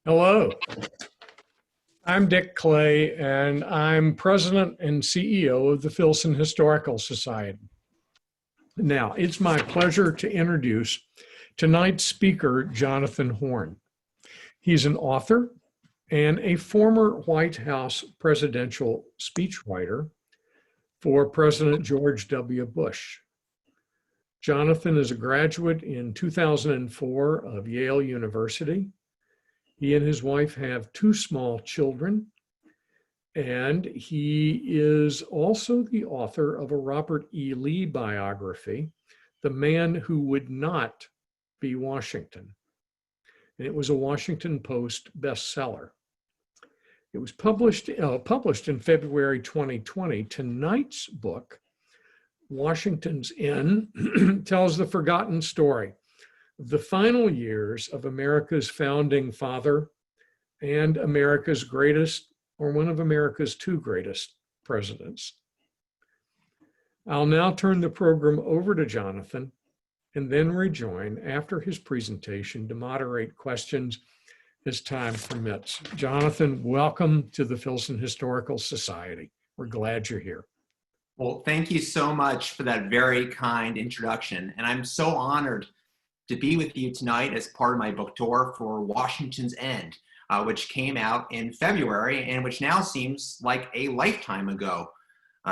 Hello, I'm Dick Clay, and I'm President and CEO of the Filson Historical Society. Now, it's my pleasure to introduce tonight's speaker, Jonathan Horn. He's an author and a former White House presidential speechwriter for President George W. Bush. Jonathan is a graduate in 2004 of Yale University. He and his wife have two small children, and he is also the author of a Robert E. Lee biography, The Man Who Would Not Be Washington. And it was a Washington Post bestseller. It was published in February 2020. Tonight's book, Washington's End, tells the forgotten story of the final years of America's founding father and America's greatest, or one of America's two greatest presidents. I'll now turn the program over to Jonathan and then rejoin after his presentation to moderate questions as time permits. Jonathan, welcome to the Filson Historical Society. We're glad you're here. Well, thank you so much for that very kind introduction. And I'm so honored to be with you tonight as part of my book tour for Washington's End, which came out in February and which now seems like a lifetime ago.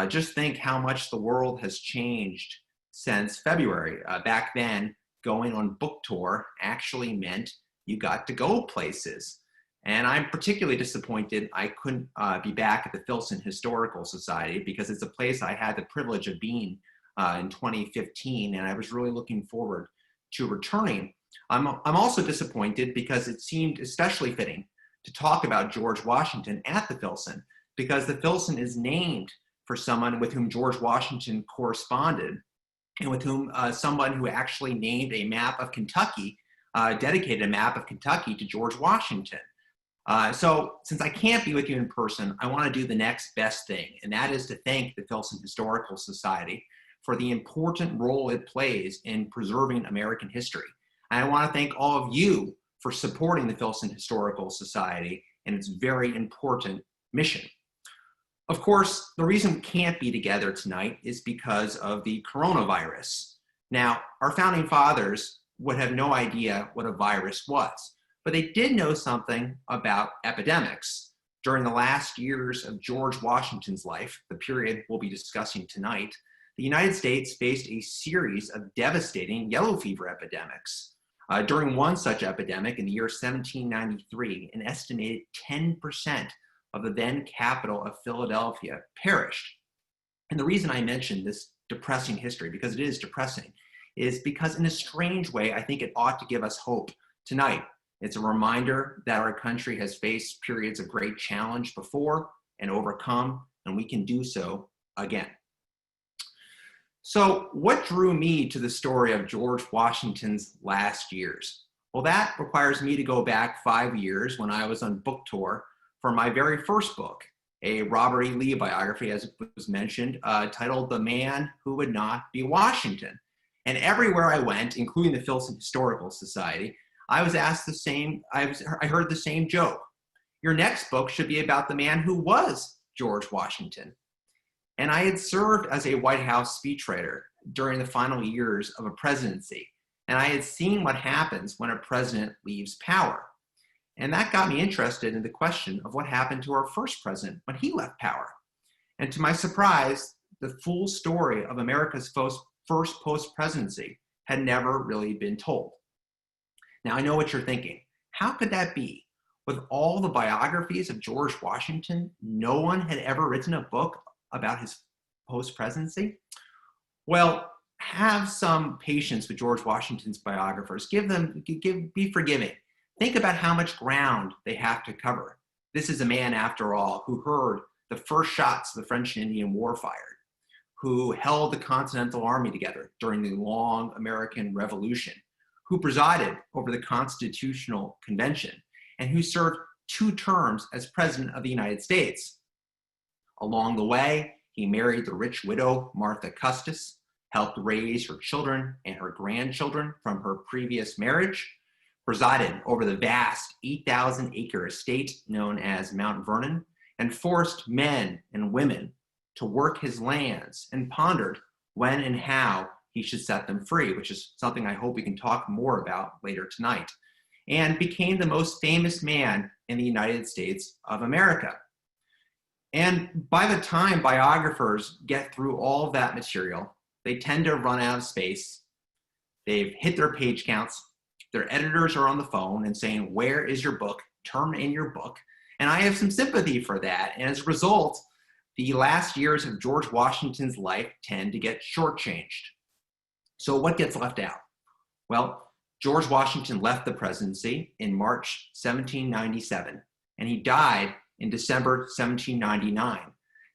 Just think how much the world has changed since February. Back then, going on book tour actually meant you got to go places. And I'm particularly disappointed I couldn't be back at the Filson Historical Society because it's a place I had the privilege of being in 2015, and I was really looking forward to returning. I'm also disappointed because it seemed especially fitting to talk about George Washington at the Filson, because the Filson is named for someone with whom George Washington corresponded and with whom someone who actually named a map of Kentucky, dedicated a map of Kentucky to George Washington. So since I can't be with you in person, I want to do the next best thing, and that is to thank the Filson Historical Society for the important role it plays in preserving American history. And I want to thank all of you for supporting the Filson Historical Society and its very important mission. Of course, the reason we can't be together tonight is because of the coronavirus. Now, our founding fathers would have no idea what a virus was, but they did know something about epidemics. During the last years of George Washington's life, the period we'll be discussing tonight, the United States faced a series of devastating yellow fever epidemics. During one such epidemic in the year 1793, an estimated 10% of the then capital of Philadelphia perished. And the reason I mention this depressing history, because it is depressing, is because in a strange way, I think it ought to give us hope tonight. It's a reminder that our country has faced periods of great challenge before and overcome, and we can do so again. So what drew me to the story of George Washington's last years? Well, that requires me to go back 5 years when I was on book tour for my very first book, a Robert E. Lee biography, as was mentioned, titled The Man Who Would Not Be Washington. And everywhere I went, including the Filson Historical Society, I was asked the same, I heard the same joke. Your next book should be about the man who was George Washington. And I had served as a White House speechwriter during the final years of a presidency. And I had seen what happens when a president leaves power. And that got me interested in the question of what happened to our first president when he left power. And to my surprise, the full story of America's first post-presidency had never really been told. Now, I know what you're thinking. How could that be? With all the biographies of George Washington, no one had ever written a book about his post-presidency? Well, have some patience with George Washington's biographers. Be forgiving. Think about how much ground they have to cover. This is a man, after all, who heard the first shots of the French and Indian War fired, who held the Continental Army together during the long American Revolution, who presided over the Constitutional Convention, and who served 2 terms as President of the United States. Along the way, he married the rich widow Martha Custis, helped raise her children and her grandchildren from her previous marriage, presided over the vast 8,000-acre estate known as Mount Vernon, and forced men and women to work his lands, and pondered when and how he should set them free, which is something I hope we can talk more about later tonight, and became the most famous man in the United States of America. And by the time biographers get through all of that material, they tend to run out of space. They've hit their page counts. Their editors are on the phone and saying, "Where is your book? Turn in your book." And I have some sympathy for that. And as a result, the last years of George Washington's life tend to get shortchanged. So what gets left out? Well, George Washington left the presidency in March 1797, and he died in December 1799.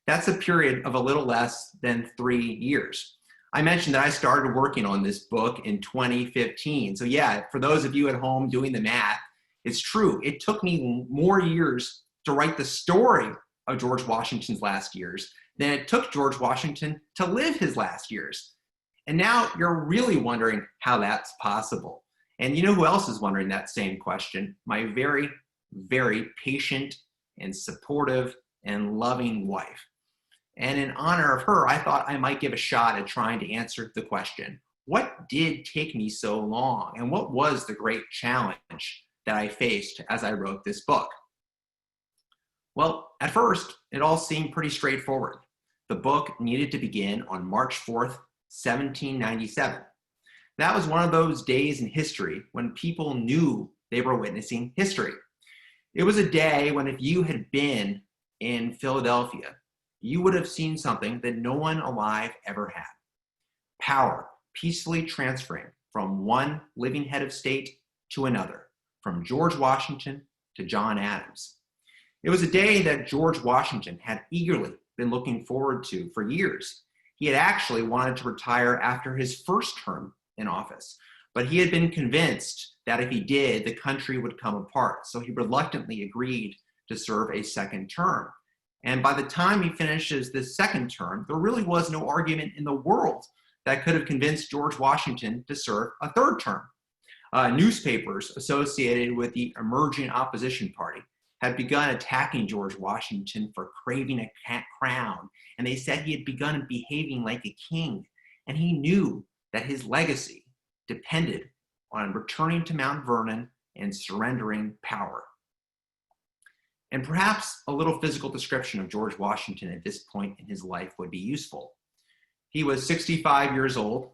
That's a period of a little less than 3 years. I mentioned that I started working on this book in 2015. So yeah, for those of you at home doing the math, it's true. It took me more years to write the story of George Washington's last years than it took George Washington to live his last years. And now you're really wondering how that's possible. And you know who else is wondering that same question? My very, very patient and supportive and loving wife. And in honor of her, I thought I might give a shot at trying to answer the question, what did take me so long? And what was the great challenge that I faced as I wrote this book? Well, at first, it all seemed pretty straightforward. The book needed to begin on March 4th, 1797. That was one of those days in history when people knew they were witnessing history. It was a day when if you had been in Philadelphia, you would have seen something that no one alive ever had. Power peacefully transferring from one living head of state to another, from George Washington to John Adams. It was a day that George Washington had eagerly been looking forward to for years. He had actually wanted to retire after his first term in office, but he had been convinced that if he did, the country would come apart. So he reluctantly agreed to serve a second term. And by the time he finishes this second term, there really was no argument in the world that could have convinced George Washington to serve a third term. Newspapers associated with the emerging opposition party had begun attacking George Washington for craving a crown, and they said he had begun behaving like a king, and he knew that his legacy depended on returning to Mount Vernon and surrendering power. And perhaps a little physical description of George Washington at this point in his life would be useful. He was 65 years old.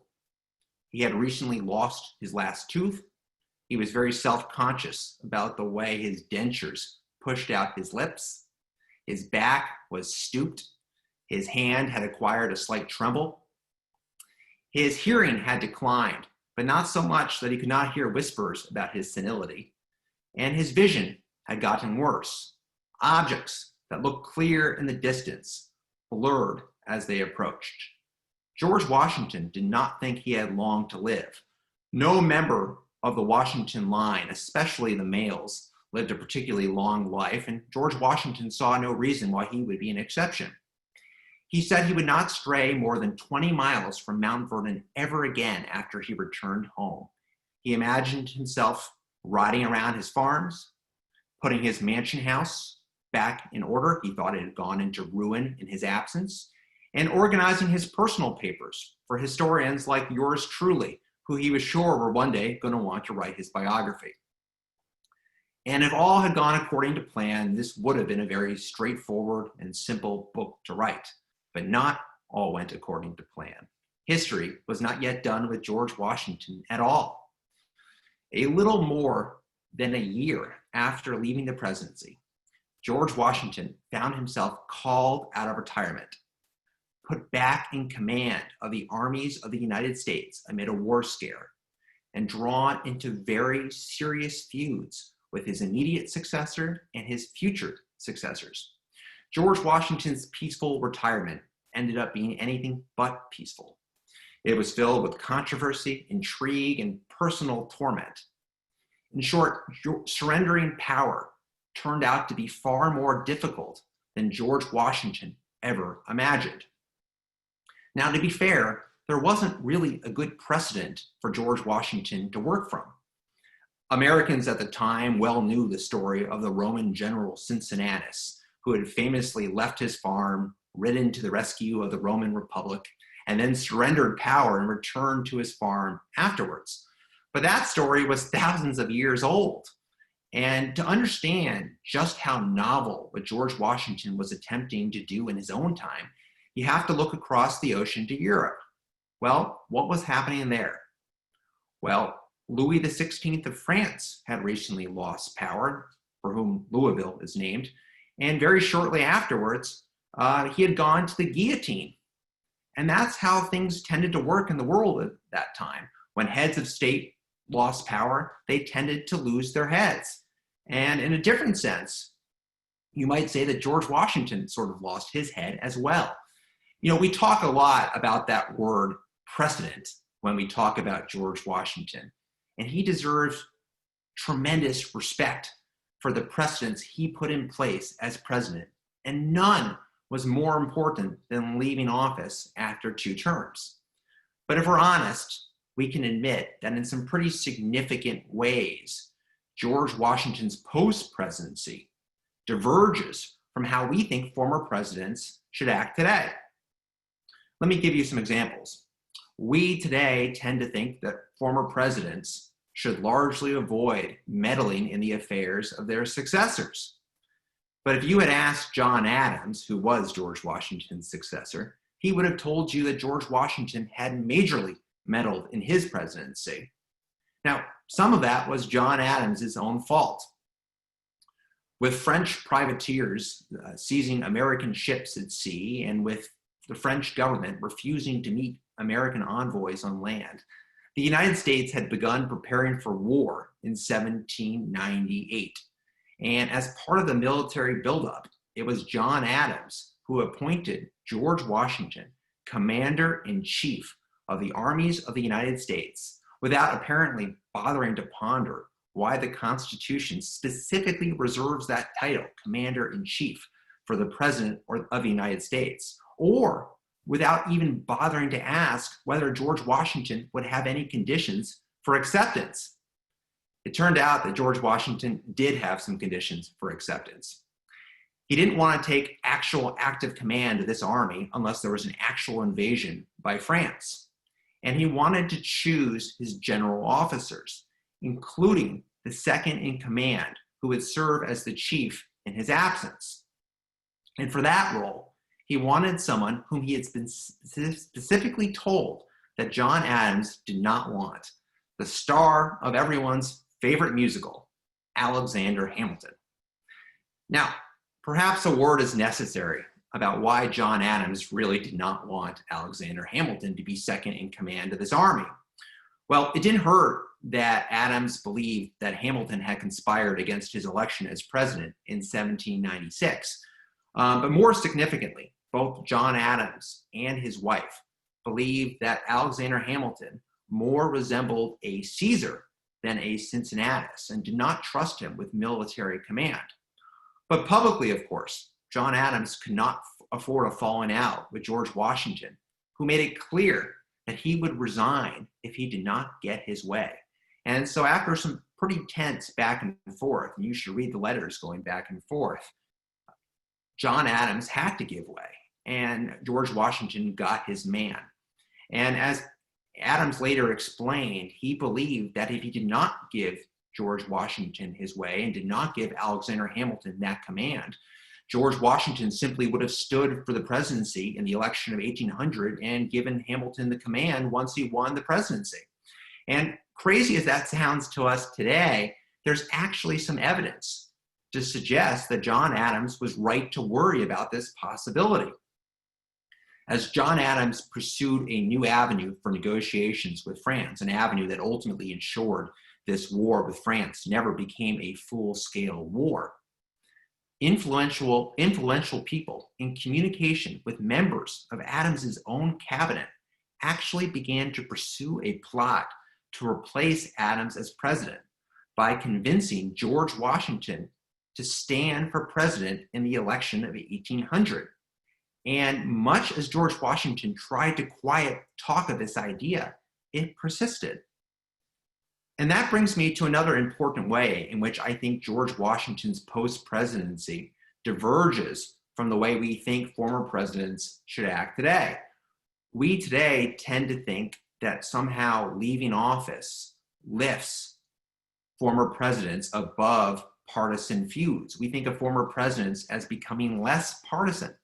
He had recently lost his last tooth. He was very self-conscious about the way his dentures pushed out his lips. His back was stooped. His hand had acquired a slight tremble. His hearing had declined, but not so much that he could not hear whispers about his senility. And his vision had gotten worse. Objects that looked clear in the distance blurred as they approached. George Washington did not think he had long to live. No member of the Washington line, especially the males, lived a particularly long life, and George Washington saw no reason why he would be an exception. He said he would not stray more than 20 miles from Mount Vernon ever again after he returned home. He imagined himself riding around his farms, putting his mansion house back in order. He thought it had gone into ruin in his absence, and organizing his personal papers for historians like yours truly, who he was sure were one day going to want to write his biography. And if all had gone according to plan, this would have been a very straightforward and simple book to write. But not all went according to plan. History was not yet done with George Washington at all. A little more than a year after leaving the presidency, George Washington found himself called out of retirement, put back in command of the armies of the United States amid a war scare, and drawn into very serious feuds with his immediate successor and his future successors. George Washington's peaceful retirement ended up being anything but peaceful. It was filled with controversy, intrigue, and personal torment. In short, surrendering power turned out to be far more difficult than George Washington ever imagined. Now, to be fair, there wasn't really a good precedent for George Washington to work from. Americans at the time well knew the story of the Roman general Cincinnatus, who had famously left his farm, ridden to the rescue of the Roman Republic, and then surrendered power and returned to his farm afterwards. But that story was thousands of years old. And to understand just how novel what George Washington was attempting to do in his own time, you have to look across the ocean to Europe. Well, what was happening there? Well, Louis XVI of France had recently lost power, for whom Louisville is named, and very shortly afterwards, he had gone to the guillotine. And that's how things tended to work in the world at that time. When heads of state lost power, they tended to lose their heads. And in a different sense, you might say that George Washington sort of lost his head as well. You know, we talk a lot about that word precedent when we talk about George Washington, and he deserves tremendous respect for the precedents he put in place as president, and none was more important than leaving office after 2 terms. But if we're honest, we can admit that in some pretty significant ways, George Washington's post-presidency diverges from how we think former presidents should act today. Let me give you some examples. We today tend to think that former presidents should largely avoid meddling in the affairs of their successors. But if you had asked John Adams, who was George Washington's successor, he would have told you that George Washington had majorly meddled in his presidency. Now, some of that was John Adams' own fault. With French privateers seizing American ships at sea, and with the French government refusing to meet American envoys on land, the United States had begun preparing for war in 1798. And as part of the military buildup, it was John Adams who appointed George Washington commander-in-chief of the armies of the United States, without apparently bothering to ponder why the Constitution specifically reserves that title, commander-in-chief, for the president of the United States, or without even bothering to ask whether George Washington would have any conditions for acceptance. It turned out that George Washington did have some conditions for acceptance. He didn't want to take actual active command of this army unless there was an actual invasion by France. And he wanted to choose his general officers, including the second in command, who would serve as the chief in his absence. And for that role, he wanted someone whom he had been specifically told that John Adams did not want, the star of everyone's favorite musical, Alexander Hamilton. Now, perhaps a word is necessary about why John Adams really did not want Alexander Hamilton to be second in command of his army. Well, it didn't hurt that Adams believed that Hamilton had conspired against his election as president in 1796. But more significantly, both John Adams and his wife believed that Alexander Hamilton more resembled a Caesar than a Cincinnatus, and did not trust him with military command. But publicly, of course, John Adams could not afford a falling out with George Washington, who made it clear that he would resign if he did not get his way. And so after some pretty tense back and forth, and you should read the letters going back and forth, John Adams had to give way, and George Washington got his man. And as Adams later explained, he believed that if he did not give George Washington his way and did not give Alexander Hamilton that command, George Washington simply would have stood for the presidency in the election of 1800 and given Hamilton the command once he won the presidency. And crazy as that sounds to us today, there's actually some evidence to suggest that John Adams was right to worry about this possibility. As John Adams pursued a new avenue for negotiations with France, an avenue that ultimately ensured this war with France never became a full-scale war, influential people in communication with members of Adams's own cabinet actually began to pursue a plot to replace Adams as president by convincing George Washington to stand for president in the election of 1800. And much as George Washington tried to quiet talk of this idea, it persisted. And that brings me to another important way in which I think George Washington's post-presidency diverges from the way we think former presidents should act today. We today tend to think that somehow leaving office lifts former presidents above partisan feuds. We think of former presidents as becoming less partisan.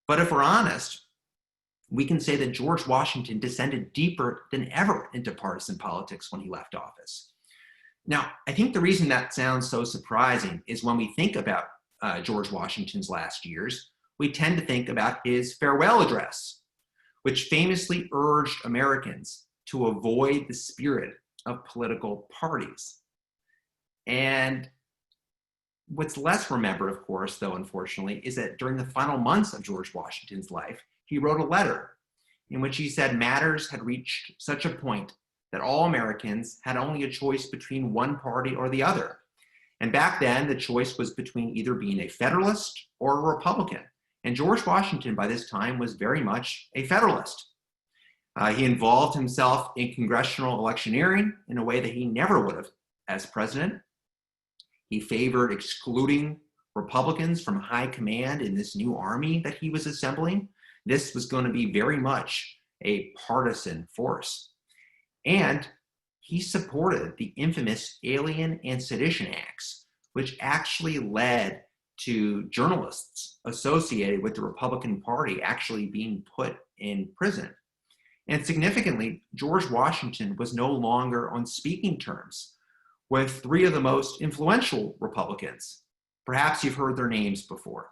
But if we're honest, we can say that George Washington descended deeper than ever into partisan politics when he left office. Now, I think the reason that sounds so surprising is when we think about George Washington's last years, we tend to think about his farewell address, which famously urged Americans to avoid the spirit of political parties. And what's less remembered, of course, though, unfortunately, is that during the final months of George Washington's life, he wrote a letter in which he said matters had reached such a point that all Americans had only a choice between one party or the other. And back then, the choice was between either being a Federalist or a Republican. And George Washington, by this time, was very much a Federalist. He involved himself in congressional electioneering in a way that he never would have as president. He favored excluding Republicans from high command in this new army that he was assembling. This was going to be very much a partisan force. And he supported the infamous Alien and Sedition Acts, which actually led to journalists associated with the Republican Party actually being put in prison. And significantly, George Washington was no longer on speaking terms with three of the most influential Republicans. Perhaps you've heard their names before: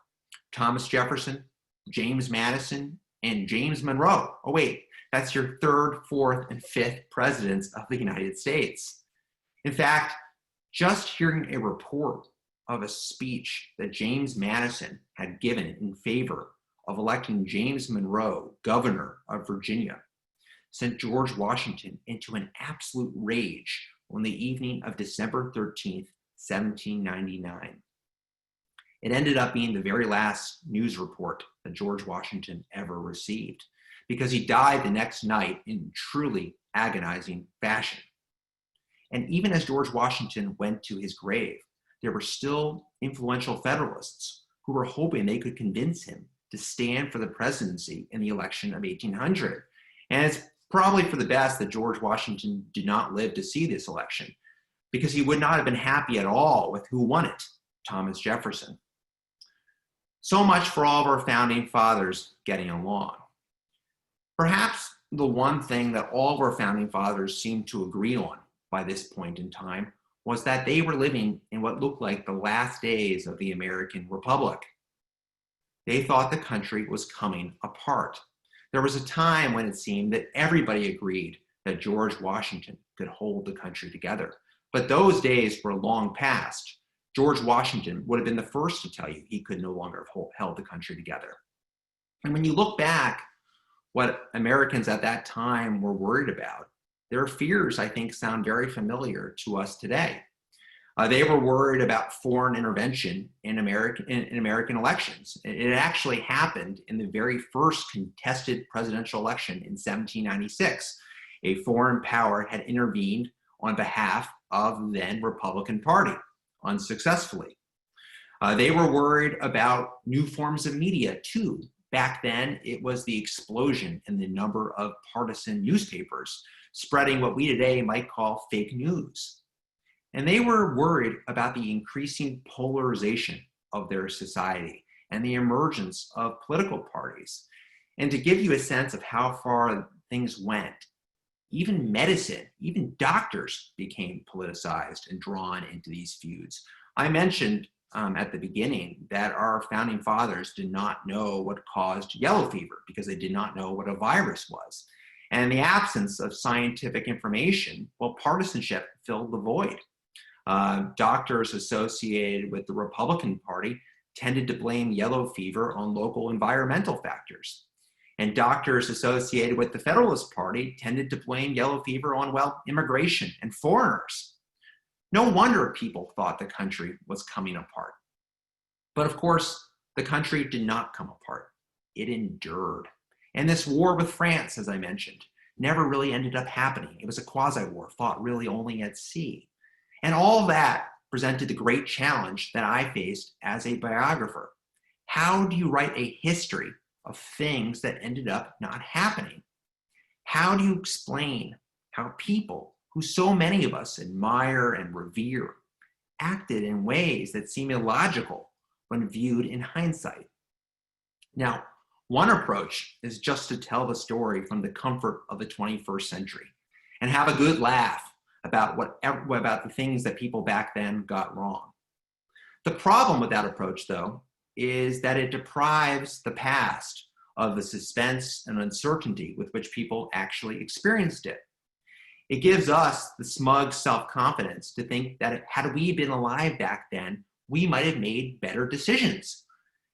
Thomas Jefferson, James Madison, and James Monroe. Oh wait, that's your third, fourth, and fifth presidents of the United States. In fact, just hearing a report of a speech that James Madison had given in favor of electing James Monroe governor of Virginia sent George Washington into an absolute rage on the evening of December 13th, 1799. It ended up being the very last news report that George Washington ever received, because he died the next night in truly agonizing fashion. And even as George Washington went to his grave, there were still influential Federalists who were hoping they could convince him to stand for the presidency in the election of 1800. And it's probably for the best that George Washington did not live to see this election, because he would not have been happy at all with who won it, Thomas Jefferson. So much for all of our founding fathers getting along. Perhaps the one thing that all of our founding fathers seemed to agree on by this point in time was that they were living in what looked like the last days of the American Republic. They thought the country was coming apart. There was a time when it seemed that everybody agreed that George Washington could hold the country together. But those days were long past. George Washington would have been the first to tell you he could no longer have held the country together. And when you look back, what Americans at that time were worried about, their fears, I think, sound very familiar to us today. They were worried about foreign intervention in American elections. It actually happened in the very first contested presidential election in 1796. A foreign power had intervened on behalf of the then Republican Party, unsuccessfully. They were worried about new forms of media, too. Back then, it was the explosion in the number of partisan newspapers spreading what we today might call fake news. And they were worried about the increasing polarization of their society and the emergence of political parties. And to give you a sense of how far things went, even medicine, even doctors became politicized and drawn into these feuds. I mentioned at the beginning that our founding fathers did not know what caused yellow fever because they did not know what a virus was. And in the absence of scientific information, well, partisanship filled the void. Doctors associated with the Republican Party tended to blame yellow fever on local environmental factors. And doctors associated with the Federalist Party tended to blame yellow fever on, well, immigration and foreigners. No wonder people thought the country was coming apart. But of course, the country did not come apart. It endured. And this war with France, as I mentioned, never really ended up happening. It was a quasi-war fought really only at sea. And all that presented the great challenge that I faced as a biographer. How do you write a history of things that ended up not happening? How do you explain how people who so many of us admire and revere acted in ways that seem illogical when viewed in hindsight? Now, one approach is just to tell the story from the comfort of the 21st century and have a good laugh about the things that people back then got wrong. The problem with that approach, though, is that it deprives the past of the suspense and uncertainty with which people actually experienced it. It gives us the smug self-confidence to think that had we been alive back then, we might have made better decisions.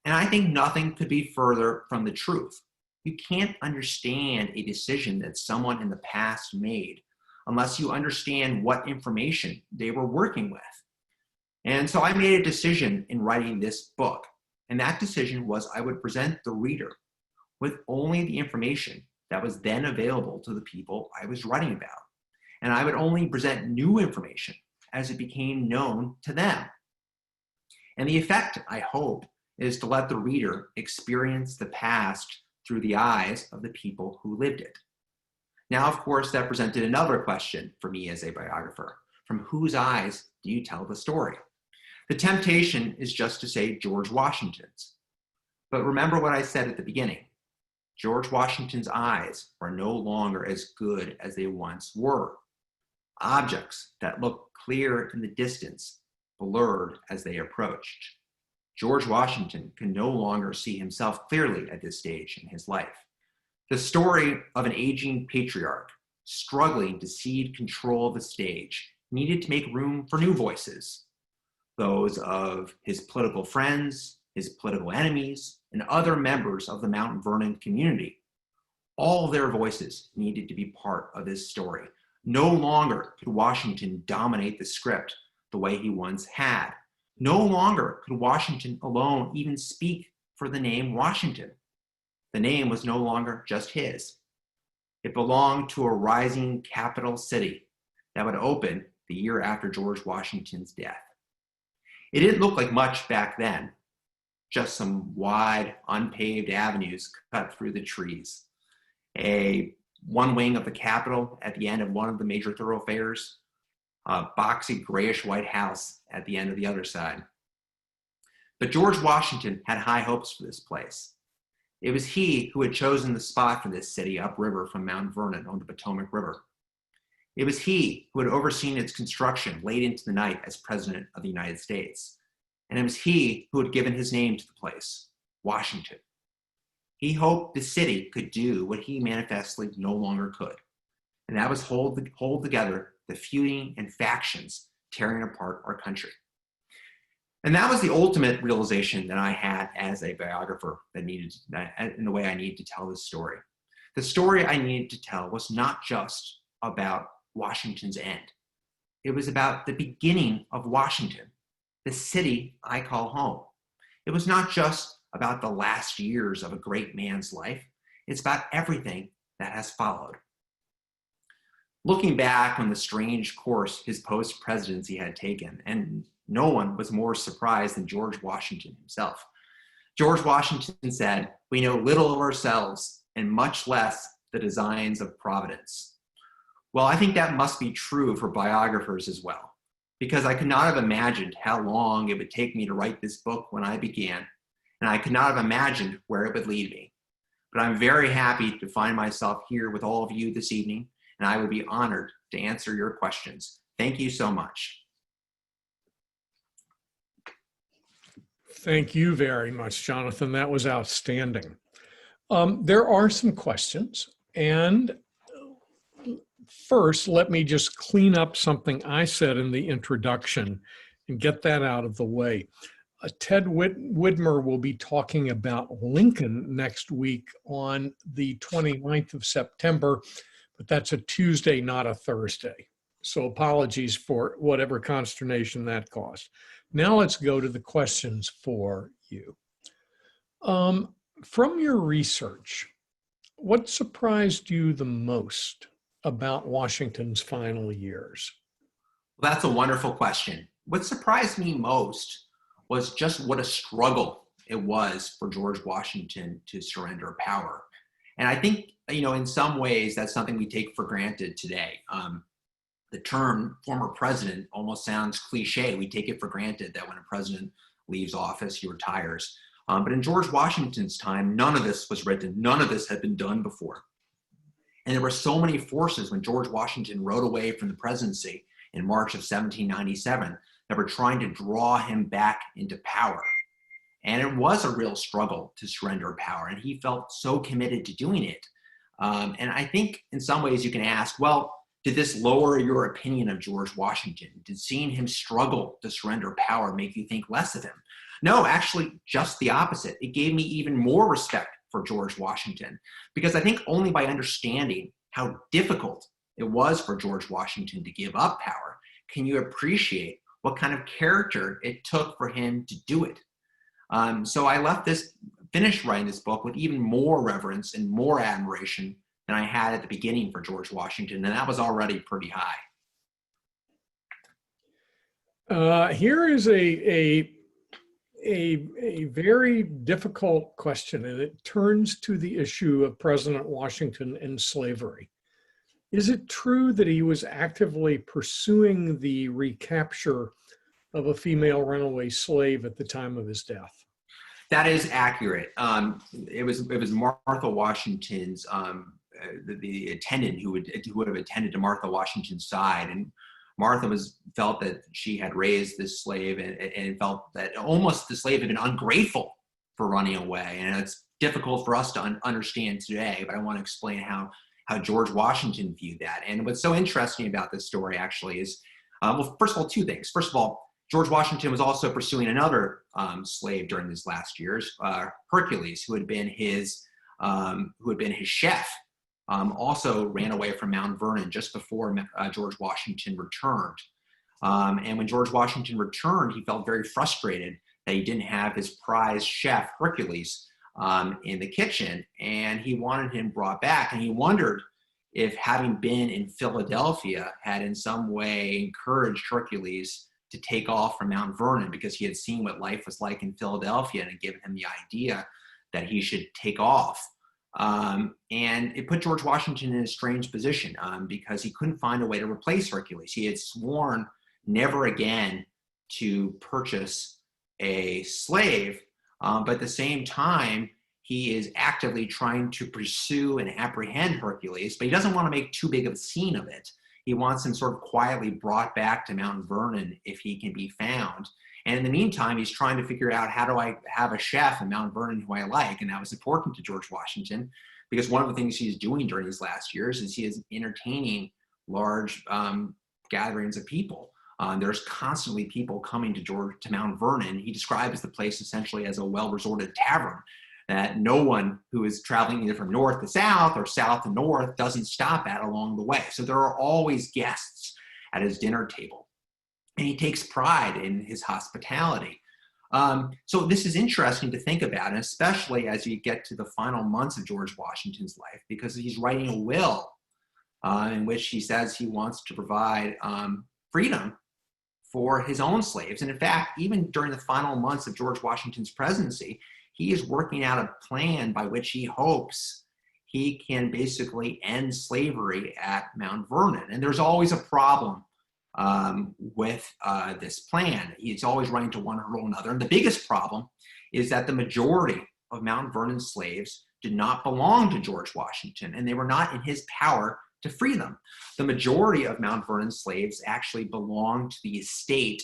And I think nothing could be further from the truth. You can't understand a decision that someone in the past made unless you understand what information they were working with. And so I made a decision in writing this book. And that decision was I would present the reader with only the information that was then available to the people I was writing about. And I would only present new information as it became known to them. And the effect, I hope, is to let the reader experience the past through the eyes of the people who lived it. Now, of course, that presented another question for me as a biographer. From whose eyes do you tell the story? The temptation is just to say George Washington's. But remember what I said at the beginning. George Washington's eyes are no longer as good as they once were. Objects that look clear in the distance blurred as they approached. George Washington can no longer see himself clearly at this stage in his life. The story of an aging patriarch struggling to cede control of the stage needed to make room for new voices, those of his political friends, his political enemies, and other members of the Mount Vernon community. All their voices needed to be part of this story. No longer could Washington dominate the script the way he once had. No longer could Washington alone even speak for the name Washington. The name was no longer just his. It belonged to a rising capital city that would open the year after George Washington's death. It didn't look like much back then, just some wide, unpaved avenues cut through the trees. One wing of the Capitol at the end of one of the major thoroughfares, a boxy grayish white house at the end of the other side. But George Washington had high hopes for this place. It was he who had chosen the spot for this city upriver from Mount Vernon on the Potomac River. It was he who had overseen its construction late into the night as President of the United States. And it was he who had given his name to the place, Washington. He hoped the city could do what he manifestly no longer could. And that was hold together the feuding and factions tearing apart our country. And that was the ultimate realization that I had as a biographer in the way I needed to tell this story. The story I needed to tell was not just about Washington's end. It was about the beginning of Washington, the city I call home. It was not just about the last years of a great man's life. It's about everything that has followed. Looking back on the strange course his post-presidency had taken, and no one was more surprised than George Washington himself. George Washington said, "We know little of ourselves and much less the designs of Providence." Well, I think that must be true for biographers as well, because I could not have imagined how long it would take me to write this book when I began, and I could not have imagined where it would lead me. But I'm very happy to find myself here with all of you this evening, and I would be honored to answer your questions. Thank you so much. Thank you very much, Jonathan. That was outstanding. There are some questions. And first, let me just clean up something I said in the introduction and get that out of the way. Ted Widmer will be talking about Lincoln next week on the 29th of September, but that's a Tuesday, not a Thursday. So apologies for whatever consternation that caused. Now let's go to the questions for you. From your research, What surprised you the most about Washington's final years? Well, that's a wonderful question. What surprised me most was just what a struggle it was for George Washington to surrender power. And I think, in some ways, that's something we take for granted today. The term former president almost sounds cliche. We take it for granted that when a president leaves office, he retires. But in George Washington's time, none of this was written. None of this had been done before. And there were so many forces when George Washington rode away from the presidency in March of 1797 that were trying to draw him back into power. And it was a real struggle to surrender power, and he felt so committed to doing it. And I think in some ways you can ask, well, did this lower your opinion of George Washington? Did seeing him struggle to surrender power make you think less of him? No, actually, just the opposite. It gave me even more respect for George Washington, because I think only by understanding how difficult it was for George Washington to give up power can you appreciate what kind of character it took for him to do it. So I finished writing this book with even more reverence and more admiration than I had at the beginning for George Washington, and that was already pretty high. Here is a very difficult question, and it turns to the issue of President Washington and slavery. Is it true that he was actively pursuing the recapture of a female runaway slave at the time of his death? That is accurate. It was Martha Washington's the attendant who would have attended to Martha Washington's side, and Martha felt that she had raised this slave and felt that almost the slave had been ungrateful for running away. And it's difficult for us to understand today, but I want to explain how George Washington viewed that. And what's so interesting about this story actually is, well, first of all, two things. First of all, George Washington was also pursuing another slave during his last years, Hercules, who had been his chef. Also ran away from Mount Vernon just before George Washington returned. And when George Washington returned, he felt very frustrated that he didn't have his prized chef, Hercules, in the kitchen, and he wanted him brought back. And he wondered if having been in Philadelphia had in some way encouraged Hercules to take off from Mount Vernon, because he had seen what life was like in Philadelphia and had given him the idea that he should take off. And it put George Washington in a strange position because he couldn't find a way to replace Hercules. He had sworn never again to purchase a slave, but at the same time, he is actively trying to pursue and apprehend Hercules, but he doesn't want to make too big of a scene of it. He wants him sort of quietly brought back to Mount Vernon if he can be found. And in the meantime, he's trying to figure out, how do I have a chef in Mount Vernon who I like? And that was important to George Washington, because one of the things he's doing during his last years is he is entertaining large gatherings of people. There's constantly people coming to Mount Vernon. He describes the place essentially as a well-resorted tavern that no one who is traveling either from north to south or south to north doesn't stop at along the way. So there are always guests at his dinner table. And he takes pride in his hospitality. So this is interesting to think about, and especially as you get to the final months of George Washington's life, because he's writing a will in which he says he wants to provide freedom for his own slaves. And in fact, even during the final months of George Washington's presidency, he is working out a plan by which he hopes he can basically end slavery at Mount Vernon. And there's always a problem with this plan. It's always running to one hurdle or another. And the biggest problem is that the majority of Mount Vernon slaves did not belong to George Washington, and they were not in his power to free them. The majority of Mount Vernon slaves actually belonged to the estate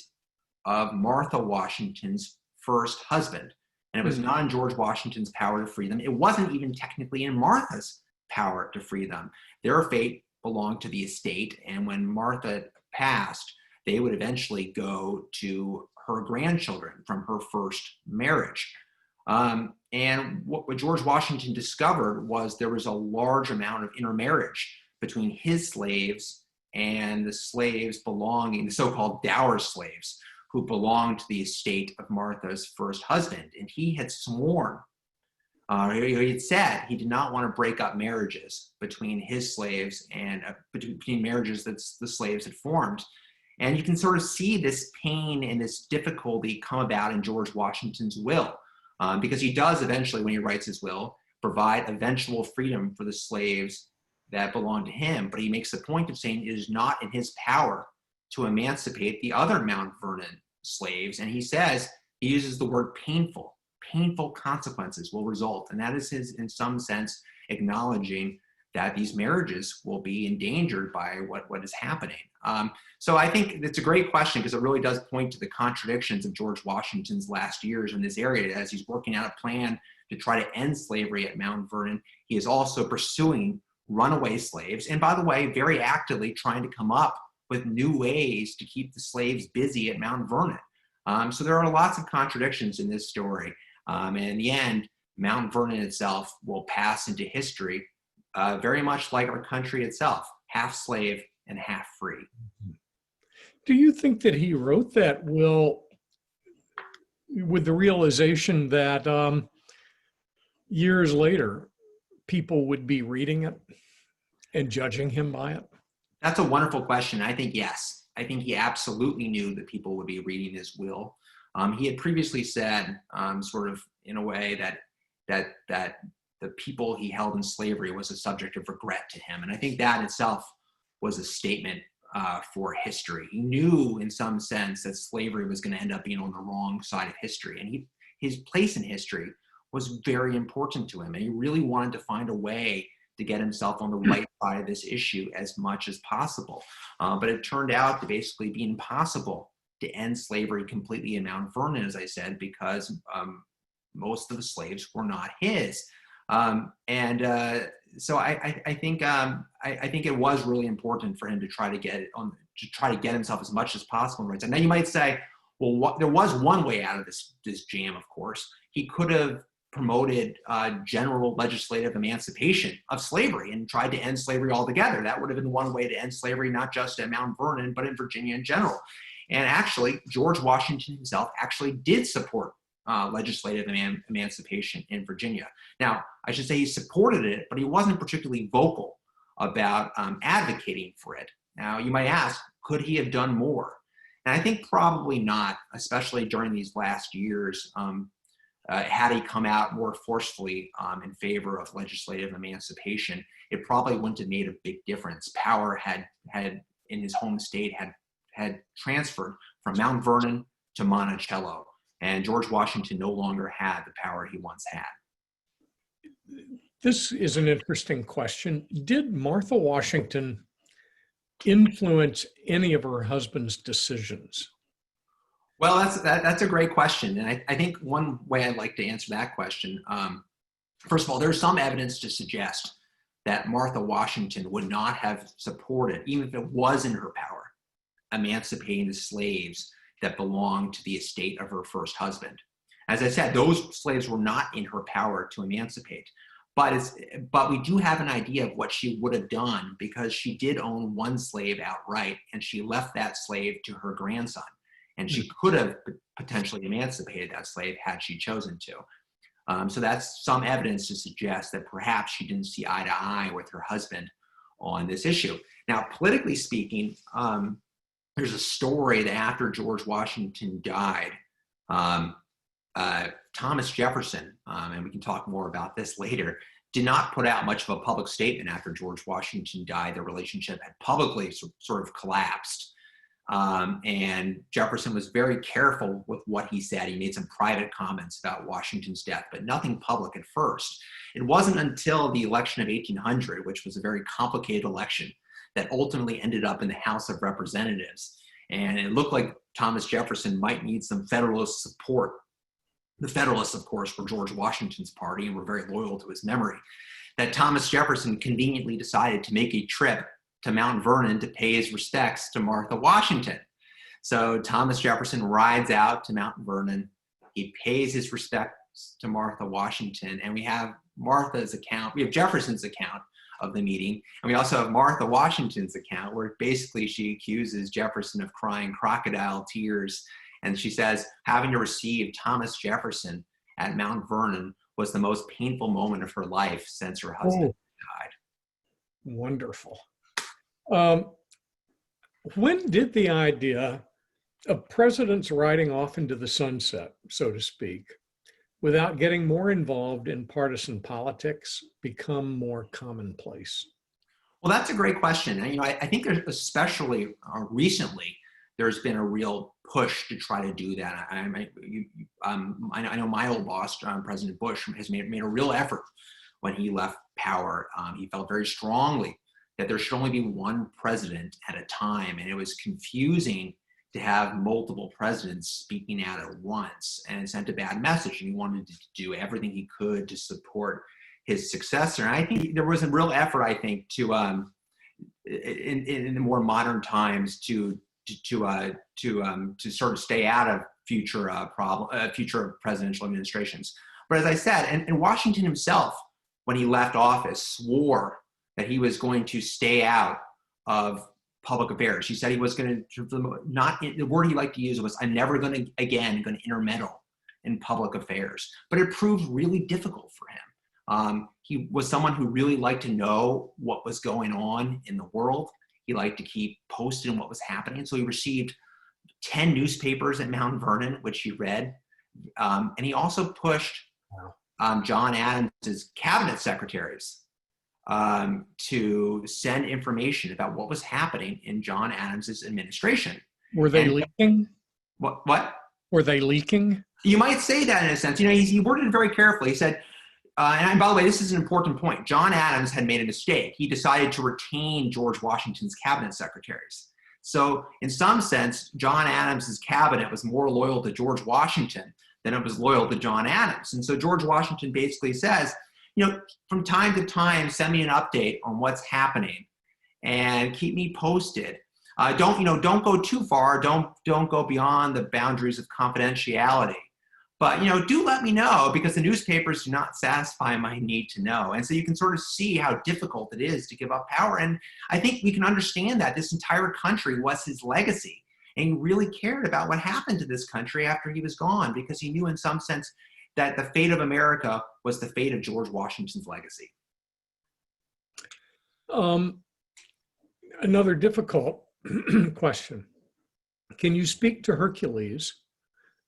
of Martha Washington's first husband. And it was not in George Washington's power to free them. It wasn't even technically in Martha's power to free them. Their fate belonged to the estate, and when Martha passed, they would eventually go to her grandchildren from her first marriage. And what George Washington discovered was there was a large amount of intermarriage between his slaves and the slaves belonging, the so-called dower slaves, who belonged to the estate of Martha's first husband. And he had sworn He had said he did not want to break up marriages between his slaves and between marriages that the slaves had formed. And you can sort of see this pain and this difficulty come about in George Washington's will, because he does eventually, when he writes his will, provide eventual freedom for the slaves that belong to him. But he makes the point of saying it is not in his power to emancipate the other Mount Vernon slaves. And he says, he uses the word painful. Painful consequences will result. And that is his, in some sense, acknowledging that these marriages will be endangered by what is happening. So I think it's a great question, because it really does point to the contradictions of George Washington's last years in this area. As he's working out a plan to try to end slavery at Mount Vernon, he is also pursuing runaway slaves. And by the way, very actively trying to come up with new ways to keep the slaves busy at Mount Vernon. So there are lots of contradictions in this story. And in the end, Mount Vernon itself will pass into history very much like our country itself, half slave and half free. Do you think that he wrote that will with the realization that years later, people would be reading it and judging him by it? That's a wonderful question. I think yes. I think he absolutely knew that people would be reading his will. He had previously said, sort of in a way, that the people he held in slavery was a subject of regret to him. And I think that itself was a statement for history. He knew in some sense that slavery was going to end up being on the wrong side of history. And his place in history was very important to him. And he really wanted to find a way to get himself on the right side of this issue as much as possible. But it turned out to basically be impossible to end slavery completely in Mount Vernon, as I said, because most of the slaves were not his. So I think it was really important for him to try to get it on, to try to get himself as much as possible on the right side. Now you might say, well, there was one way out of this jam. Of course, he could have promoted general legislative emancipation of slavery and tried to end slavery altogether. That would have been one way to end slavery, not just at Mount Vernon, but in Virginia in general. And actually, George Washington himself actually did support legislative emancipation in Virginia. Now, I should say he supported it, but he wasn't particularly vocal about advocating for it. Now, you might ask, could he have done more? And I think probably not, especially during these last years. Had he come out more forcefully in favor of legislative emancipation, it probably wouldn't have made a big difference. Power had in his home state had transferred from Mount Vernon to Monticello, and George Washington no longer had the power he once had. This is an interesting question. Did Martha Washington influence any of her husband's decisions? Well, that's a great question. And I think one way I'd like to answer that question, first of all, there's some evidence to suggest that Martha Washington would not have supported, even if it was in her power, emancipating the slaves that belonged to the estate of her first husband. As I said, those slaves were not in her power to emancipate. But we do have an idea of what she would have done, because she did own one slave outright, and she left that slave to her grandson. And she could have potentially emancipated that slave had she chosen to. So that's some evidence to suggest that perhaps she didn't see eye to eye with her husband on this issue. Now, politically speaking, there's a story that after George Washington died, Thomas Jefferson, and we can talk more about this later, did not put out much of a public statement after George Washington died. Their relationship had publicly sort of collapsed. And Jefferson was very careful with what he said. He made some private comments about Washington's death, but nothing public at first. It wasn't until the election of 1800, which was a very complicated election, that ultimately ended up in the House of Representatives. And it looked like Thomas Jefferson might need some Federalist support. The Federalists, of course, were George Washington's party and were very loyal to his memory. That Thomas Jefferson conveniently decided to make a trip to Mount Vernon to pay his respects to Martha Washington. So Thomas Jefferson rides out to Mount Vernon. He pays his respects to Martha Washington, and we have Martha's account. We have Jefferson's account of the meeting, and we also have Martha Washington's account, where basically she accuses Jefferson of crying crocodile tears, and she says having to receive Thomas Jefferson at Mount Vernon was the most painful moment of her life since her husband died. Wonderful. When did the idea of presidents riding off into the sunset, so to speak, without getting more involved in partisan politics become more commonplace? Well, that's a great question. And, I think there's especially recently, there's been a real push to try to do that. I know my old boss, President Bush, has made a real effort when he left power. He felt very strongly that there should only be one president at a time, and it was confusing to have multiple presidents speaking out at once, and it sent a bad message. And he wanted to do everything he could to support his successor. And I think there was a real effort, I think, to in the more modern times to sort of stay out of future presidential administrations. But as I said, and Washington himself, when he left office, swore that he was going to stay out of public affairs. He said he was going to the word he liked to use was, "I'm never going to intermeddle in public affairs." But it proved really difficult for him. He was someone who really liked to know what was going on in the world. He liked to keep posted on what was happening. So he received 10 newspapers at Mount Vernon, which he read. And he also pushed John Adams' cabinet secretaries to send information about what was happening in John Adams' administration. Were they leaking? What? Were they leaking? You might say that in a sense. He worded it very carefully. He said, and by the way, this is an important point. John Adams had made a mistake. He decided to retain George Washington's cabinet secretaries. So in some sense, John Adams' cabinet was more loyal to George Washington than it was loyal to John Adams. And so George Washington basically says, from time to time, send me an update on what's happening and keep me posted. Don't go too far. Don't go beyond the boundaries of confidentiality. But, do let me know, because the newspapers do not satisfy my need to know. And so you can sort of see how difficult it is to give up power. And I think we can understand that this entire country was his legacy. And he really cared about what happened to this country after he was gone, because he knew in some sense that the fate of America was the fate of George Washington's legacy. Another difficult question. Can you speak to Hercules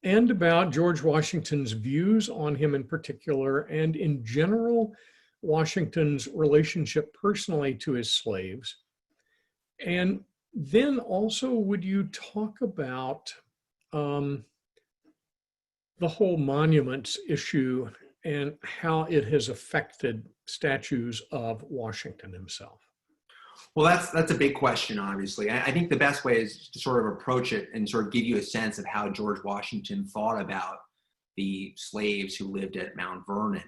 and about George Washington's views on him in particular, and in general, Washington's relationship personally to his slaves? And then also, would you talk about the whole monuments issue and how it has affected statues of Washington himself? Well, that's a big question, obviously. I think the best way is to sort of approach it and sort of give you a sense of how George Washington thought about the slaves who lived at Mount Vernon.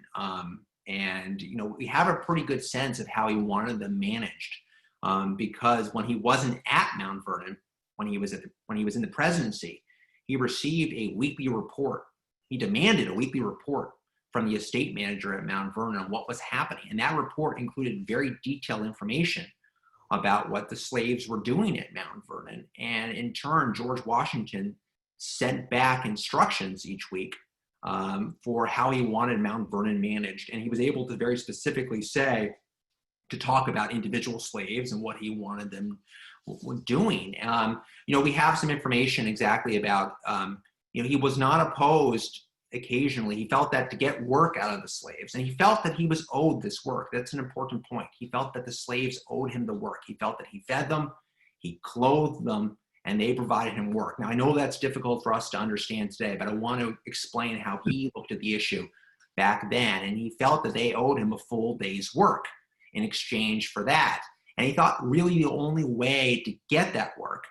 And we have a pretty good sense of how he wanted them managed, because when he wasn't at Mount Vernon, when he was in the presidency, he received a weekly report. He demanded a weekly report from the estate manager at Mount Vernon on what was happening. And that report included very detailed information about what the slaves were doing at Mount Vernon. And in turn, George Washington sent back instructions each week for how he wanted Mount Vernon managed. And he was able to very specifically to talk about individual slaves and what he wanted them doing. We have some information exactly about, he was not opposed. Occasionally, he felt that to get work out of the slaves, and he felt that he was owed this work. That's an important point. He felt that the slaves owed him the work. He felt that he fed them, he clothed them, and they provided him work. Now, I know that's difficult for us to understand today, but I want to explain how he looked at the issue back then. And he felt that they owed him a full day's work in exchange for that. And he thought really the only way to get that work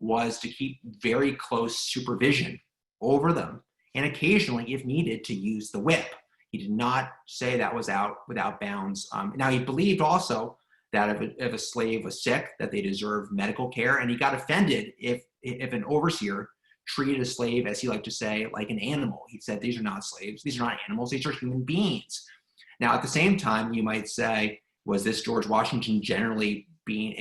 was to keep very close supervision over them, and occasionally, if needed, to use the whip. He did not say that was without bounds. Now, he believed also that if a slave was sick, that they deserved medical care, and he got offended if an overseer treated a slave, as he liked to say, like an animal. He said, these are not slaves, these are not animals, these are human beings. Now, at the same time, you might say, was this George Washington generally being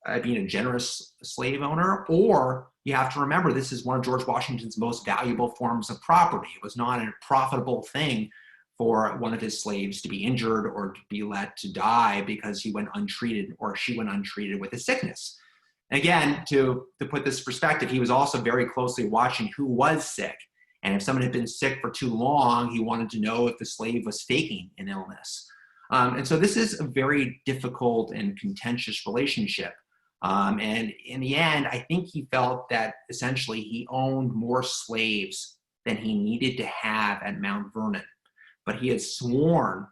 a generous slave owner, or you have to remember this is one of George Washington's most valuable forms of property. It was not a profitable thing for one of his slaves to be injured or to be let to die because he went untreated or she went untreated with a sickness. And again, to put this in perspective, he was also very closely watching who was sick. And if someone had been sick for too long, he wanted to know if the slave was faking an illness. And so this is a very difficult and contentious relationship. And in the end, I think he felt that essentially he owned more slaves than he needed to have at Mount Vernon. But he had sworn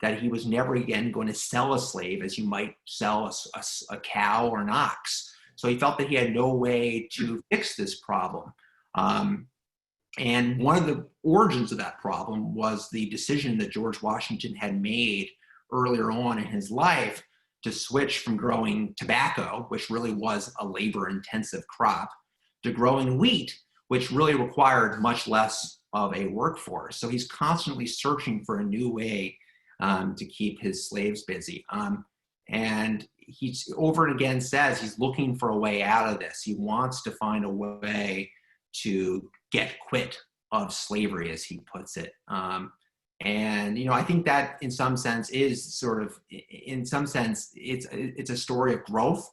that he was never again going to sell a slave as you might sell a cow or an ox. So he felt that he had no way to fix this problem. And one of the origins of that problem was the decision that George Washington had made earlier on in his life to switch from growing tobacco, which really was a labor-intensive crop, to growing wheat, which really required much less of a workforce. So he's constantly searching for a new way to keep his slaves busy. And he's over and again says he's looking for a way out of this. He wants to find a way to get quit of slavery, as he puts it. And, you know, I think that in some sense is sort of, in some sense, it's a story of growth.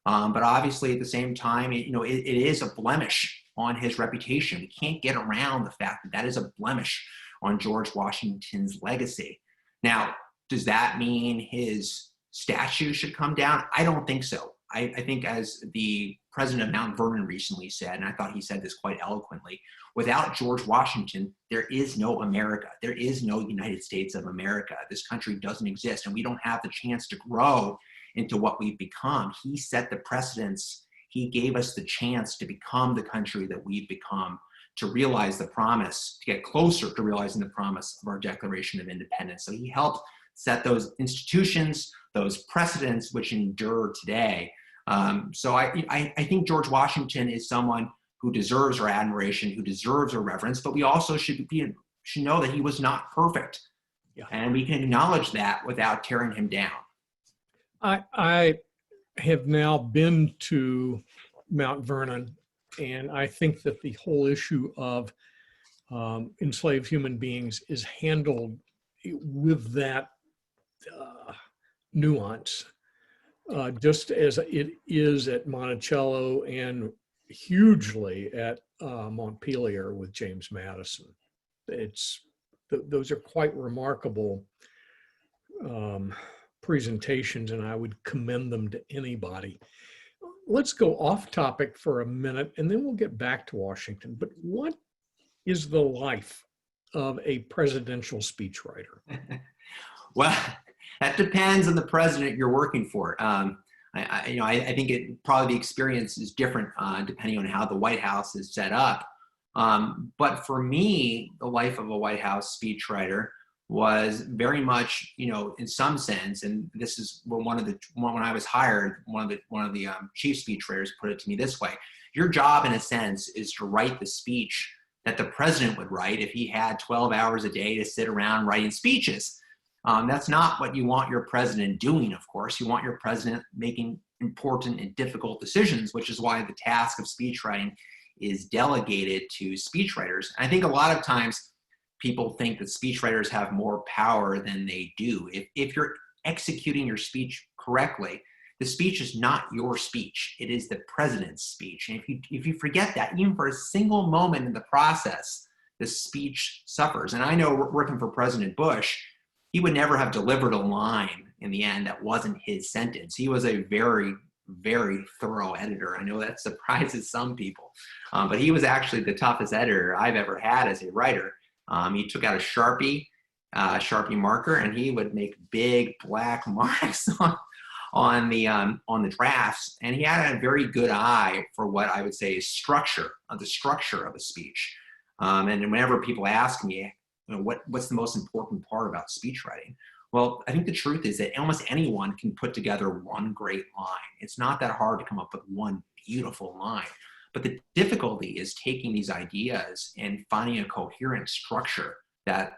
But obviously at the same time, it is a blemish on his reputation. We can't get around the fact that that is a blemish on George Washington's legacy. Now, does that mean his statue should come down? I don't think so. I think, as the president of Mount Vernon recently said, and I thought he said this quite eloquently, without George Washington, there is no America. There is no United States of America. This country doesn't exist, and we don't have the chance to grow into what we've become. He set the precedents. He gave us the chance to become the country that we've become, to realize the promise, to get closer to realizing the promise of our Declaration of Independence. So he helped set those institutions, those precedents which endure today. So I think George Washington is someone who deserves our admiration, who deserves our reverence, but we also should know that he was not perfect. Yeah. And we can acknowledge that without tearing him down. I have now been to Mount Vernon, and I think that the whole issue of enslaved human beings is handled with that nuance, just as it is at Monticello and hugely at Montpelier with James Madison. Those are quite remarkable presentations, and I would commend them to anybody. Let's go off topic for a minute, and then we'll get back to Washington. But what is the life of a presidential speechwriter? Well, that depends on the president you're working for. I think probably the experience is different depending on how the White House is set up. But for me, the life of a White House speechwriter was very much, in some sense, and this is when I was hired, one of the chief speechwriters put it to me this way: your job, in a sense, is to write the speech that the president would write if he had 12 hours a day to sit around writing speeches. That's not what you want your president doing, of course. You want your president making important and difficult decisions, which is why the task of speechwriting is delegated to speechwriters. And I think a lot of times people think that speechwriters have more power than they do. If you're executing your speech correctly, the speech is not your speech. It is the president's speech. And if you forget that, even for a single moment in the process, the speech suffers. And I know, working for President Bush, he would never have delivered a line in the end that wasn't his sentence. He was a very, very thorough editor. I know that surprises some people, but he was actually the toughest editor I've ever had as a writer. He took out a Sharpie marker, and he would make big black marks on the drafts. And he had a very good eye for what I would say is the structure of a speech. And whenever people ask me, what's the most important part about speech writing? Well, I think the truth is that almost anyone can put together one great line. It's not that hard to come up with one beautiful line. But the difficulty is taking these ideas and finding a coherent structure that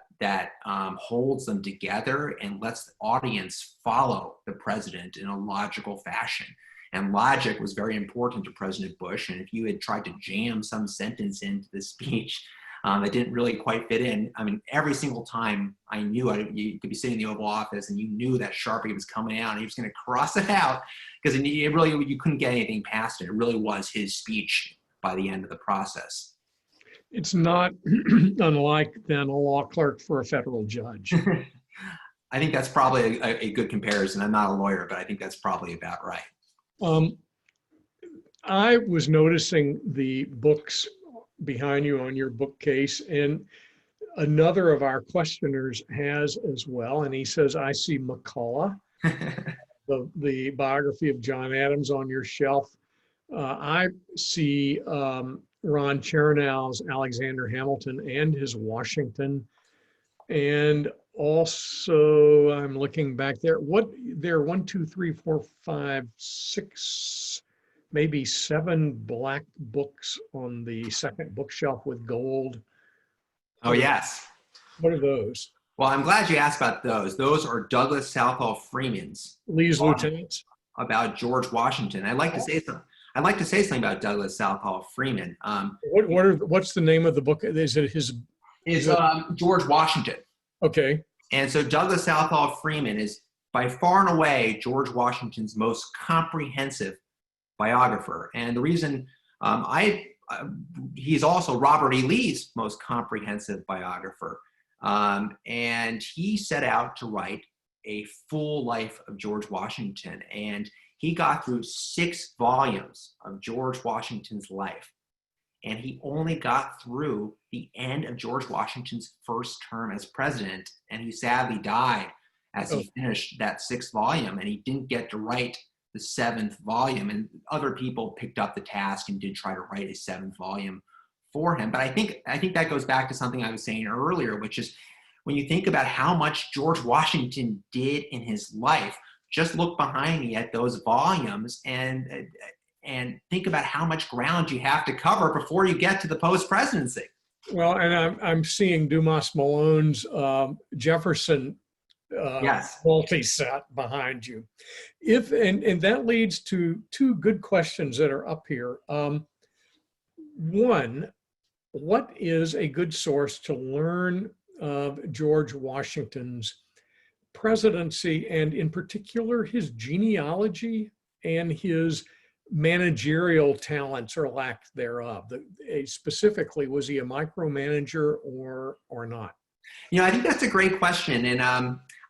holds them together and lets the audience follow the president in a logical fashion. And logic was very important to President Bush. And if you had tried to jam some sentence into the speech that didn't really quite fit in, I mean, every single time I knew you could be sitting in the Oval Office and you knew that Sharpie was coming out and he was going to cross it out because you couldn't get anything past it. It really was his speech by the end of the process. It's not unlike then a law clerk for a federal judge. I think that's probably a good comparison. I'm not a lawyer, but I think that's probably about right. I was noticing the books behind you on your bookcase, and another of our questioners has as well, and he says, I see McCullough, the biography of John Adams on your shelf. I see Ron Chernow's Alexander Hamilton and his Washington. And also, I'm looking back there. There are 1, 2, 3, 4, 5, 6, maybe 7 black books on the second bookshelf with gold. Oh, yes. What are those? Well, I'm glad you asked about those. Those are Douglas Southall Freeman's Lee's lieutenants. About George Washington. I'd like to say something about Douglas Southall Freeman. What's the name of the book? Is it his? Is George Washington. Okay. And so Douglas Southall Freeman is by far and away George Washington's most comprehensive biographer. And the reason he's also Robert E. Lee's most comprehensive biographer. And he set out to write a full life of George Washington. And he got through 6 volumes of George Washington's life. And he only got through the end of George Washington's first term as president. And he sadly died as he finished that 6th volume. And he didn't get to write the 7th volume. And other people picked up the task and did try to write a 7th volume for him. But I think that goes back to something I was saying earlier, which is when you think about how much George Washington did in his life, just look behind me at those volumes and think about how much ground you have to cover before you get to the post-presidency. Well, and I'm seeing Dumas Malone's Jefferson yes. multi-set behind you. And that leads to 2 good questions that are up here. One, what is a good source to learn of George Washington's presidency, and in particular his genealogy and his managerial talents or lack thereof? Specifically, was he a micromanager or not? I think that's a great question. And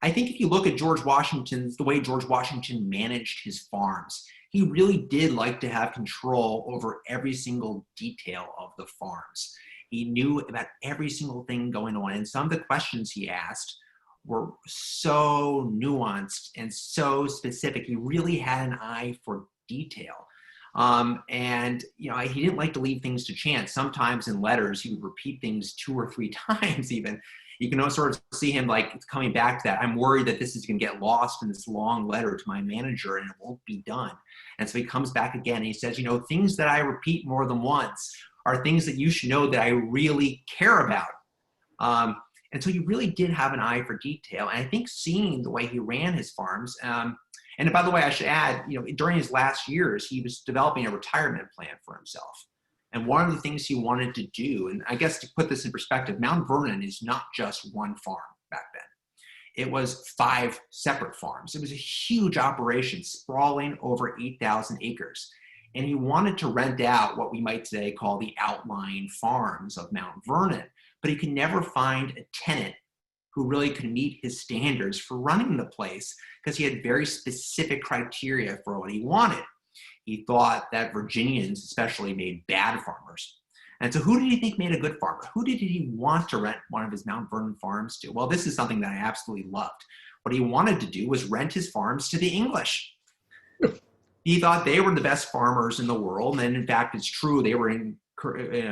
I think if you look at the way George Washington managed his farms, he really did like to have control over every single detail of the farms. He knew about every single thing going on. And some of the questions he asked were so nuanced and so specific. He really had an eye for detail. And he didn't like to leave things to chance. Sometimes in letters, he would repeat things 2 or 3 times even. You can sort of see him like coming back to that. I'm worried that this is going to get lost in this long letter to my manager and it won't be done. And so he comes back again and he says, things that I repeat more than once are things that you should know that I really care about. And so he really did have an eye for detail. And I think seeing the way he ran his farms, and by the way, I should add, during his last years, he was developing a retirement plan for himself. And one of the things he wanted to do, and I guess to put this in perspective, Mount Vernon is not just one farm back then. It was 5 separate farms. It was a huge operation sprawling over 8,000 acres. And he wanted to rent out what we might today call the outlying farms of Mount Vernon, but he could never find a tenant who really could meet his standards for running the place because he had very specific criteria for what he wanted. He thought that Virginians especially made bad farmers. And so who did he think made a good farmer? Who did he want to rent one of his Mount Vernon farms to? Well, this is something that I absolutely loved. What he wanted to do was rent his farms to the English. He thought they were the best farmers in the world. And in fact, it's true. They were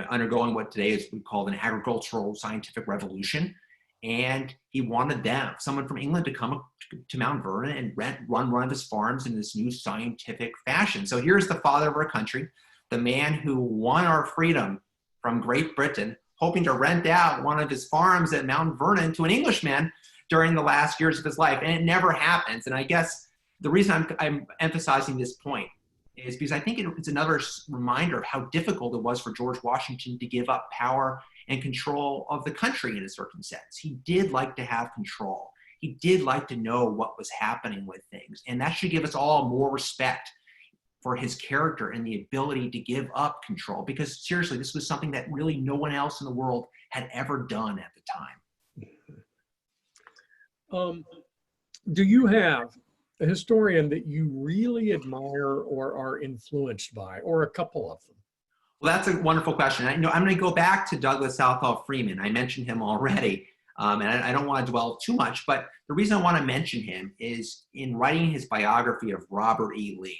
undergoing what today is we call an agricultural scientific revolution. And he wanted someone from England to come to Mount Vernon and run one of his farms in this new scientific fashion. So here's the father of our country, the man who won our freedom from Great Britain, hoping to rent out one of his farms at Mount Vernon to an Englishman during the last years of his life. And it never happens. And I guess the reason I'm emphasizing this point is because I think it's another reminder of how difficult it was for George Washington to give up power and control of the country in a certain sense. He did like to have control. He did like to know what was happening with things. And that should give us all more respect for his character and the ability to give up control, because seriously, this was something that really no one else in the world had ever done at the time. Do you have a historian that you really admire or are influenced by, or a couple of them? Well, that's a wonderful question. I'm going to go back to Douglas Southall Freeman. I mentioned him already, and I don't want to dwell too much, but the reason I want to mention him is in writing his biography of Robert E. Lee,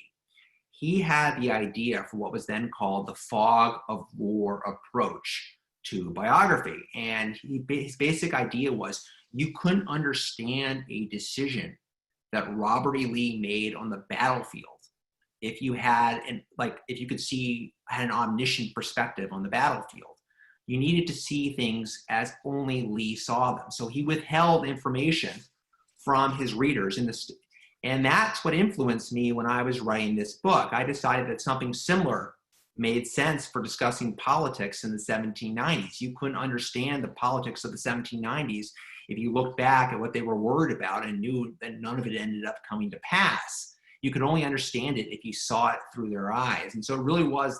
he had the idea for what was then called the fog of war approach to biography. And his basic idea was you couldn't understand a decision that Robert E. Lee made on the battlefield if you had, if you could had an omniscient perspective on the battlefield. You needed to see things as only Lee saw them. So he withheld information from his readers and that's what influenced me when I was writing this book. I decided that something similar made sense for discussing politics in the 1790s. You couldn't understand the politics of the 1790s if you looked back at what they were worried about and knew that none of it ended up coming to pass. You could only understand it if you saw it through their eyes. And so it really was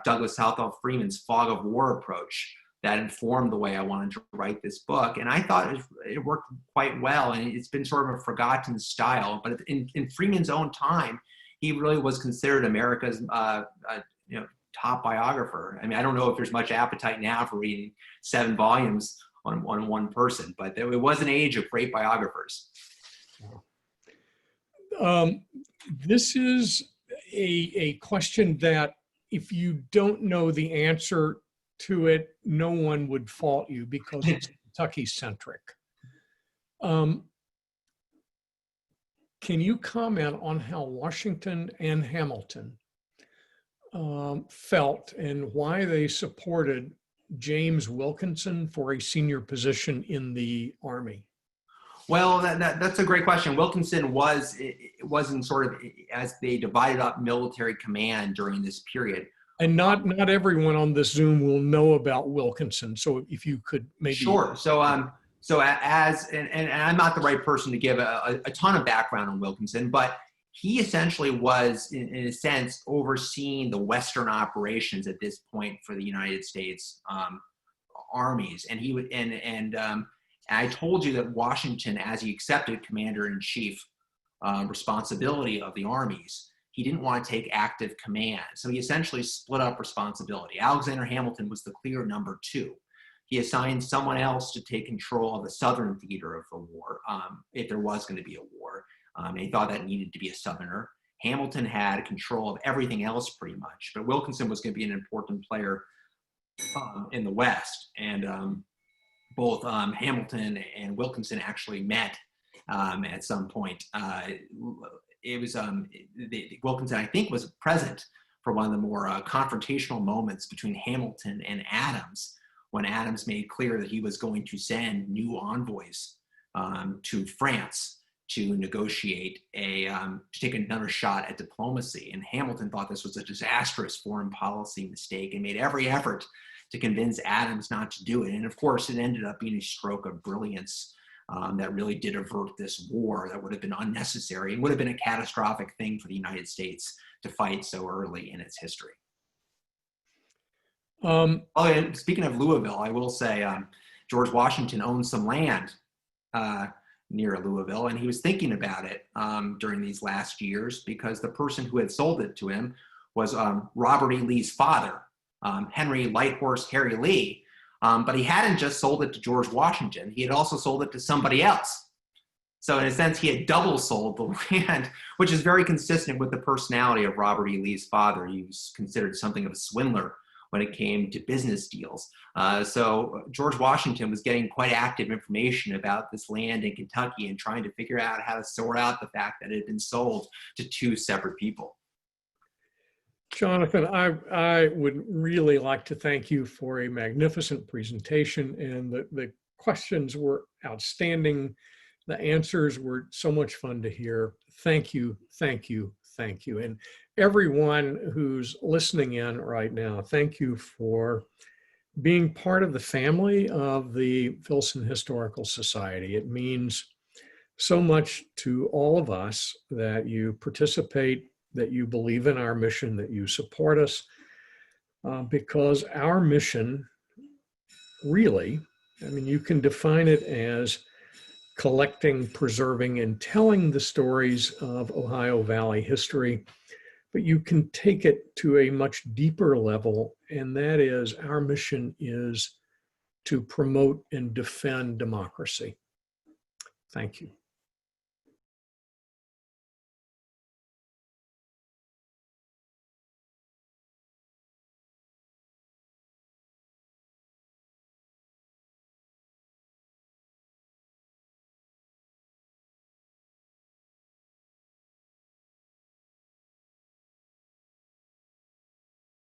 Douglas Southall Freeman's fog of war approach that informed the way I wanted to write this book. And I thought it worked quite well. And it's been sort of a forgotten style. But in Freeman's own time, he really was considered America's top biographer. I mean, I don't know if there's much appetite now for reading 7 volumes on one person, but it was an age of great biographers. This is a question that if you don't know the answer to it, no one would fault you because it's Kentucky-centric. Can you comment on how Washington and Hamilton felt and why they supported James Wilkinson for a senior position in the Army? Well, that's a great question. Wilkinson was in sort of, as they divided up military command during this period. And not everyone on this Zoom will know about Wilkinson. So if you could maybe. Sure. So I'm not the right person to give a ton of background on Wilkinson, but he essentially was, in a sense, overseeing the Western operations at this point for the United States armies. And he would, and I told you that Washington, as he accepted commander-in-chief responsibility of the armies, he didn't want to take active command. So he essentially split up responsibility. Alexander Hamilton was the clear number 2. He assigned someone else to take control of the southern theater of the war, if there was going to be a war. And he thought that needed to be a Southerner. Hamilton had control of everything else pretty much, but Wilkinson was going to be an important player in the West. And both Hamilton and Wilkinson actually met at some point. Wilkinson, I think, was present for one of the more confrontational moments between Hamilton and Adams, when Adams made clear that he was going to send new envoys to France to negotiate to take another shot at diplomacy. And Hamilton thought this was a disastrous foreign policy mistake and made every effort to convince Adams not to do it. And of course, it ended up being a stroke of brilliance that really did avert this war that would have been unnecessary and would have been a catastrophic thing for the United States to fight so early in its history. And speaking of Louisville, I will say George Washington owned some land near Louisville, and he was thinking about it during these last years because the person who had sold it to him was Robert E. Lee's father, Henry Lighthorse Harry Lee. But he hadn't just sold it to George Washington, he had also sold it to somebody else. So in a sense, he had double sold the land, which is very consistent with the personality of Robert E. Lee's father. He was considered something of a swindler when it came to business deals. So George Washington was getting quite active information about this land in Kentucky and trying to figure out how to sort out the fact that it had been sold to 2 separate people. Jonathan, I would really like to thank you for a magnificent presentation, and the questions were outstanding. The answers were so much fun to hear. Thank you, thank you, Thank you. And everyone who's listening in right now, thank you for being part of the family of the Filson Historical Society. It means so much to all of us that you participate, that you believe in our mission, that you support us, because our mission really, I mean, you can define it as collecting, preserving, and telling the stories of Ohio Valley history, but you can take it to a much deeper level, and that is our mission is to promote and defend democracy. Thank you.